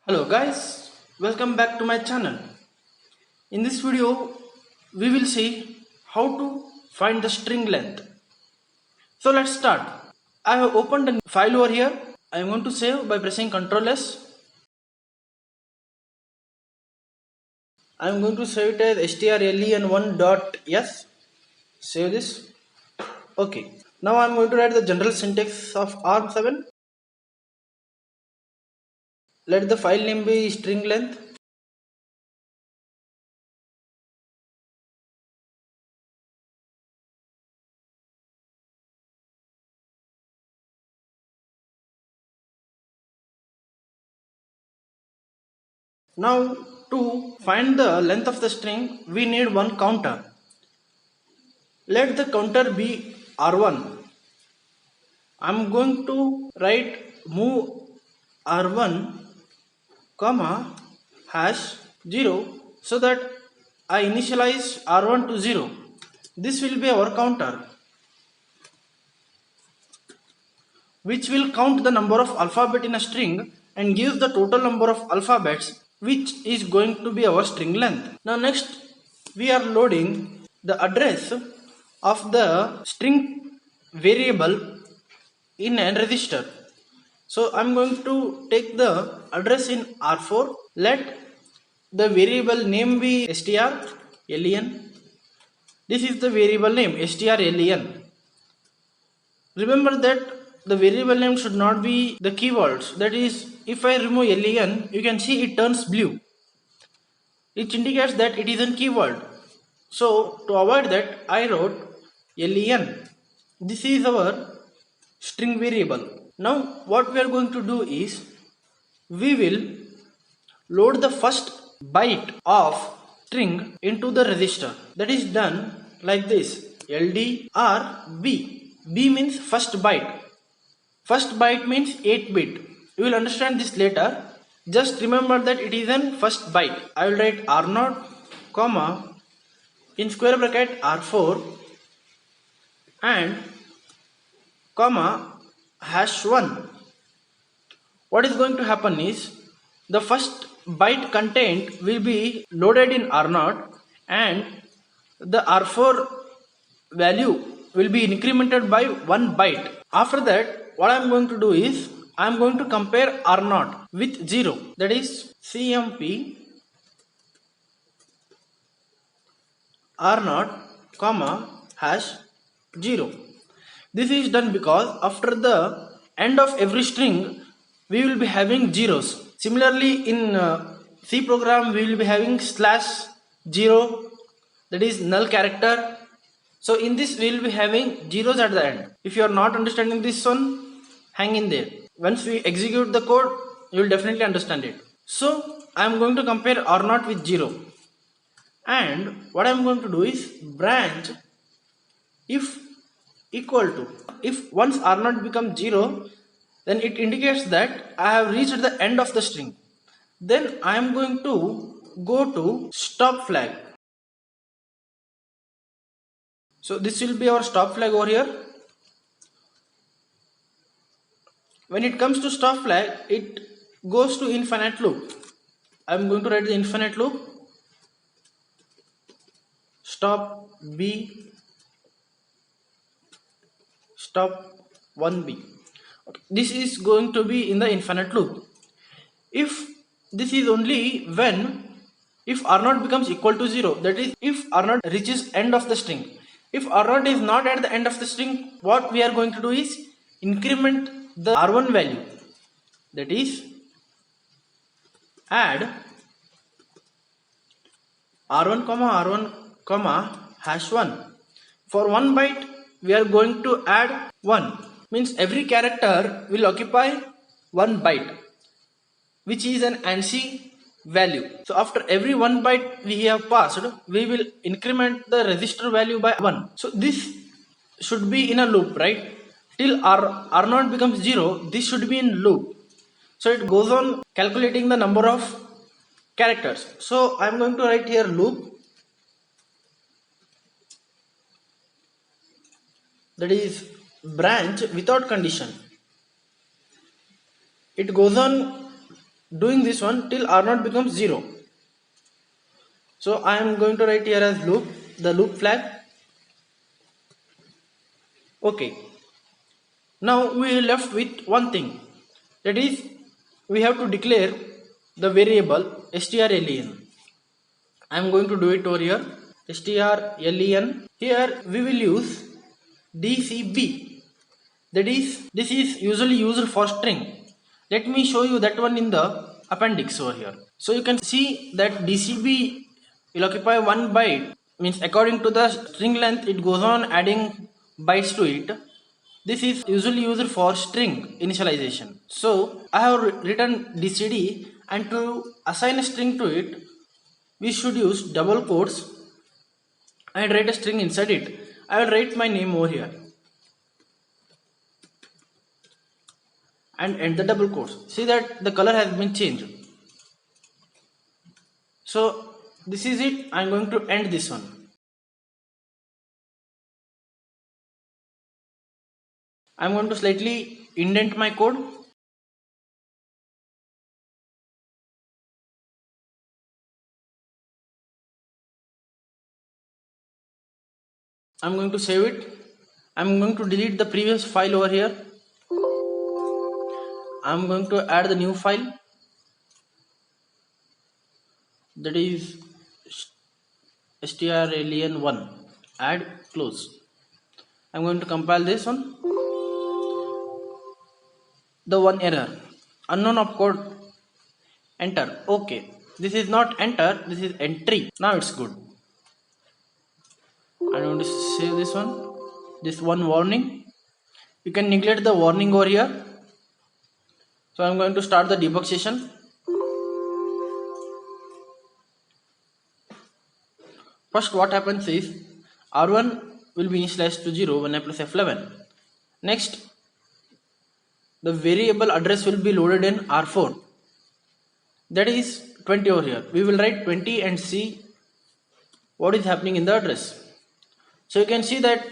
Hello guys, welcome back to my channel. In this video, we will see how to find the string length. So let's start. I have opened a file over here. I am going to save by pressing Ctrl S. I am going to save it as strlen1.s. Save this. Okay. Now I am going to write the general syntax of ARM7. Let the file name be string length. Now to find the length of the string, we need one counter. Let the counter be R1. I'm going to write move R1 comma hash 0 so that I initialize R1 to 0. This will be our counter, which will count the number of alphabet in a string and gives the total number of alphabets, which is going to be our string length. Now next we are loading the address of the string variable in a register. So I'm going to take the address in R4. Let the variable name be strlen. This is the variable name strlen. Remember that the variable name should not be the keywords. That is, if I remove len, you can see it turns blue. It indicates that it is a keyword. So to avoid that, I wrote len. This is our string variable. Now what we are going to do is we will load the first byte of string into the register. That is done like this: LDRB. B means first byte. First byte means 8-bit. You will understand this later. Just remember that it is an first byte. I will write R0, comma, in square bracket R4 and comma hash 1. What is going to happen is the first byte content will be loaded in R0 and the R4 value will be incremented by 1 byte. After that, what I am going to do is I am going to compare R0 with 0, that is CMP R0 comma hash 0. This is done because after the end of every string we will be having zeros. Similarly, in C program we will be having slash 0, that is null character. So in this we will be having zeros at the end. If you are not understanding this one, hang in there. Once we execute the code, you will definitely understand it. So I am going to compare R0 with 0. And what I am going to do is branch if equal to. If once R0 becomes 0, then it indicates that I have reached the end of the string. Then I am going to go to stop flag. So this will be our stop flag over here. When it comes to stop flag, it goes to infinite loop. I am going to write the infinite loop. Stop B, stop 1B. Okay. This is going to be in the infinite loop. If this is only when if R0 becomes equal to 0, that is if R0 reaches end of the string. If R0 is not at the end of the string, what we are going to do is increment the R1 value, that is add R1 comma hash 1. For 1 byte we are going to add 1, means every character will occupy 1 byte, which is an ANSI value. So after every 1 byte we have passed, we will increment the register value by 1. So this should be in a loop, right? Till R0 becomes 0, this should be in loop. So it goes on calculating the number of characters. So I am going to write here loop, that is branch without condition. It goes on doing this one till R0 becomes 0. So I am going to write here as loop, the loop flag. Okay. Now we are left with one thing, that is we have to declare the variable strlen. I am going to do it over here. strlen. Here we will use dcb. That is, this is usually used for string. Let me show you that one in the appendix over here. So you can see that dcb will occupy 1 byte, means according to the string length it goes on adding bytes to it. This is usually used for string initialization. So I have written dcd, and to assign a string to it we should use double quotes and write a string inside it. I will write my name over here and end the double quotes. See that the color has been changed. So this is it. I am going to end this one. I am going to slightly indent my code. I am going to save it. I am going to delete the previous file over here. I am going to add the new file, that is strlen1. Add, close. I am going to compile this one. The one error, unknown opcode, enter. Okay, this is not enter, this is entry. Now it's good. I want to save this one. This one warning, you can neglect the warning over here. So I'm going to start the debug session. First what happens is R1 will be initialized to 0 when I press F11. Next, the variable address will be loaded in R4, that is 20 over here. We will write 20 and see what is happening in the address. So you can see that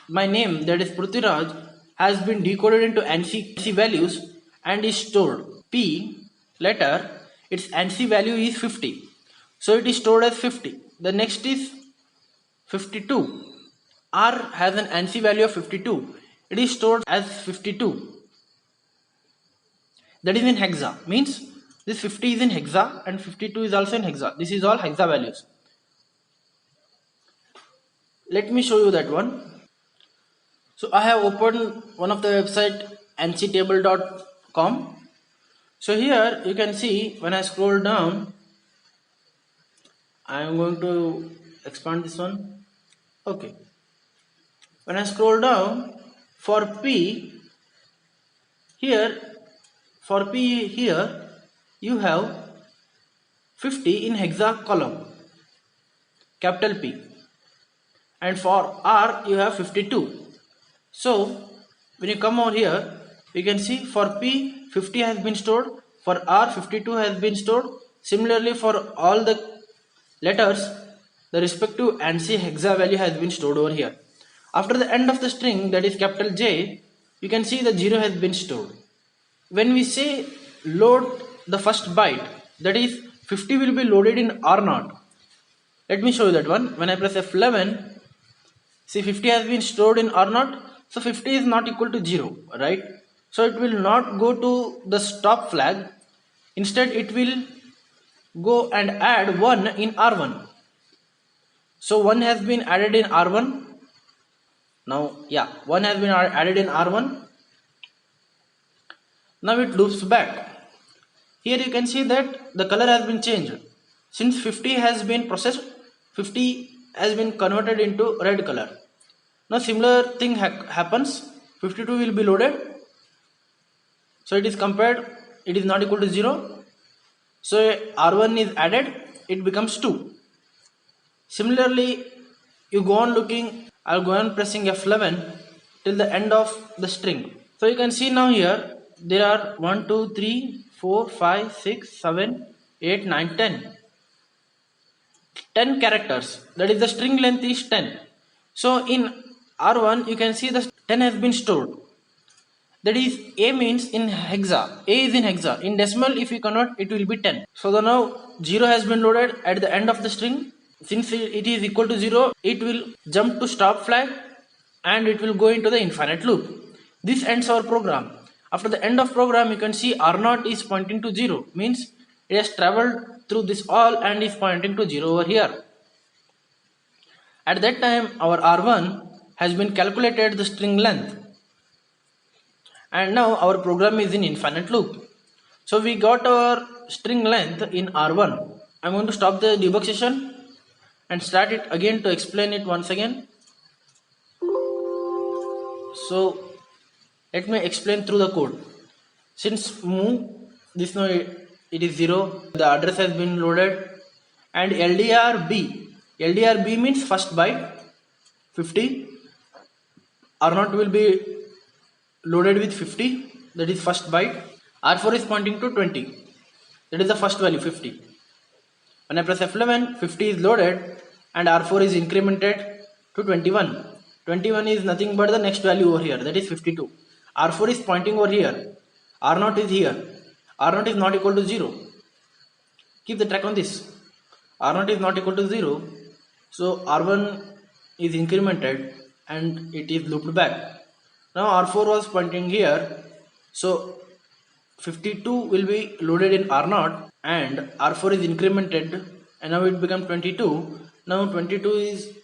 my name, that is Prithviraj, has been decoded into ANSI values and is stored. P letter, its ANSI value is 50, so it is stored as 50. The next is 52. R has an ANSI value of 52, it is stored as 52. That is in hexa, means this 50 is in hexa and 52 is also in hexa. This is all hexa values. Let me show you that one. So I have opened one of the website ansitable.com. So here you can see when I scroll down, I am going to expand this one. Okay. When I scroll down, for P here, you have 50 in hexa column, capital P, and for R you have 52. So when you come over here, you can see for P 50 has been stored, for R 52 has been stored. Similarly for all the letters, the respective ANSI hexa value has been stored over here. After the end of the string, that is capital J, you can see the 0 has been stored. When we say load the first byte, that is 50 will be loaded in R0. Let me show you that one. When I press F11, see 50 has been stored in R0. So 50 is not equal to 0, right? So it will not go to the stop flag. Instead it will go and add 1 in R1. So 1 has been added in R1. Now, yeah, 1 has been added in R1. Now it loops back. Here you can see that the color has been changed. Since 50 has been processed, 50 has been converted into red color. Now similar thing happens. 52 will be loaded. So it is compared. It is not equal to 0. So R1 is added. It becomes 2. Similarly, you go on looking. I'll go on pressing F11 till the end of the string. So you can see now here there are 1, 2, 3, 4, 5, 6, 7, 8, 9, 10. 10 characters. That is the string length is 10. So in R1 you can see the 10 has been stored. That is, A means in hexa. A is in hexa. In decimal, if we convert, it will be 10. So the now 0 has been loaded at the end of the string. Since it is equal to 0, it will jump to stop flag and it will go into the infinite loop. This ends our program. After the end of program, you can see R0 is pointing to 0. Means it has traveled through this all and is pointing to 0 over here. At that time, our R1 has been calculated the string length. And now our program is in infinite loop. So we got our string length in R1. I'm going to stop the debug session and start it again to explain it once again. So let me explain through the code. Since move, this now it is 0, the address has been loaded, and LDRB means first byte 50. R0 will be loaded with 50, that is first byte. R4 is pointing to 20, that is the first value 50. When I press F11, 50 is loaded and R4 is incremented to 21. 21 is nothing but the next value over here, that is 52. R4 is pointing over here, R0 is here, R0 is not equal to 0. Keep the track on this. R0 is not equal to 0, so R1 is incremented and it is looped back. Now R4 was pointing here, so 52 will be loaded in R0 and R4 is incremented and now it becomes 22. Now 22 is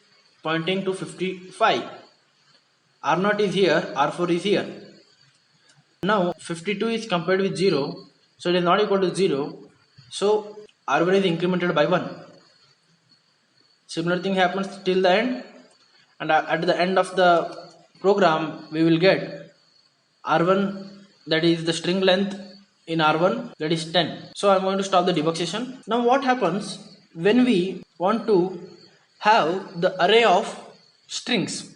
pointing to 55. R0 is here, R4 is here. Now 52 is compared with 0, so it is not equal to 0, so R1 is incremented by 1. Similar thing happens till the end, and at the end of the program we will get R1, that is the string length in R1, that is 10. So I'm going to stop the debug session. Now what happens when we want to have the array of strings?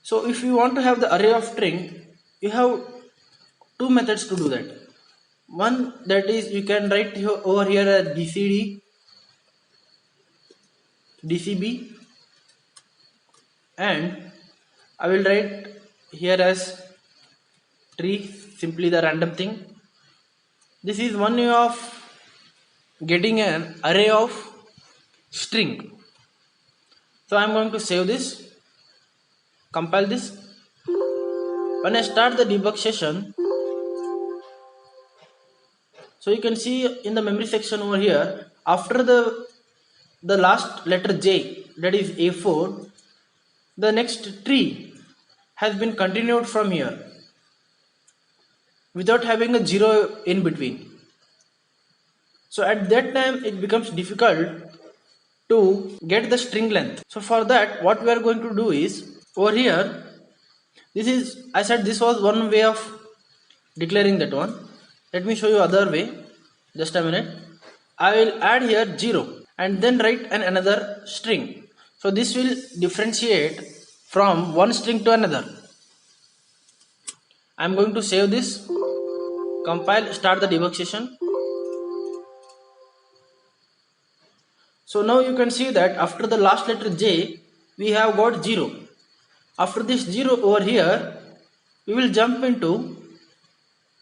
So if you want to have the array of string, you have two methods to do that. One, that is you can write over here as DCB, and I will write here as tree, simply the random thing. This is one way of getting an array of string. So I am going to save this, compile this. When I start the debug session, so you can see in the memory section over here, after the last letter J, that is A4, the next tree has been continued from here without having a 0 in between. So at that time it becomes difficult to get the string length. So for that, what we are going to do is, over here, this is, I said this was one way of declaring that one. Let me show you other way. Just a minute. I will add here 0 and then write another string. So this will differentiate from one string to another. I am going to save this, compile, start the debug session. So now you can see that after the last letter J, we have got 0. After this 0 over here, we will jump into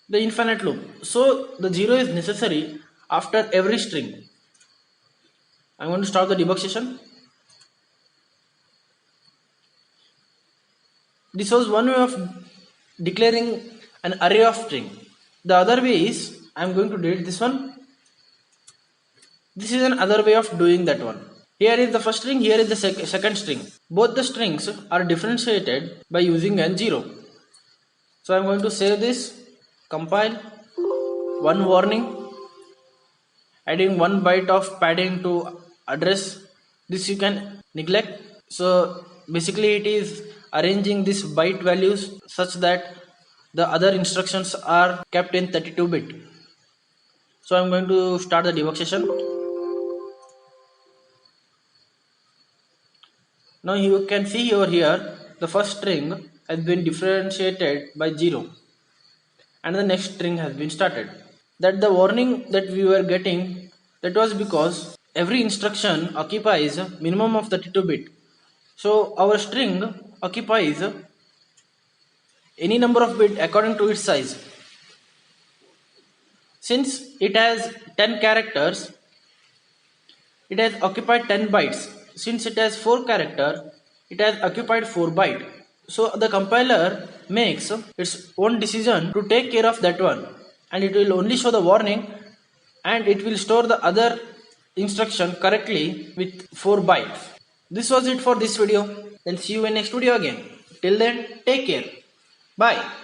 the infinite loop. So the 0 is necessary after every string. I am going to start the debug session. This was one way of declaring an array of string. The other way is, I am going to delete this one. This is another way of doing that one. Here is the first string, here is the second string. Both the strings are differentiated by using an 0. So I am going to save this, compile. One warning, adding 1 byte of padding to address. This you can neglect. So basically it is arranging these byte values such that the other instructions are kept in 32-bit. So I am going to start the debug session. Now you can see over here, the first string has been differentiated by 0 and the next string has been started. That the warning that we were getting, that was because every instruction occupies a minimum of 32-bit. So our string occupies any number of bit according to its size. Since it has 10 characters, it has occupied 10 bytes. Since it has 4 character, it has occupied 4 byte. So the compiler makes its own decision to take care of that one, and it will only show the warning, and it will store the other instruction correctly with 4 bytes. This was it for this video. Then see you in next video again. Till then, take care. Bye.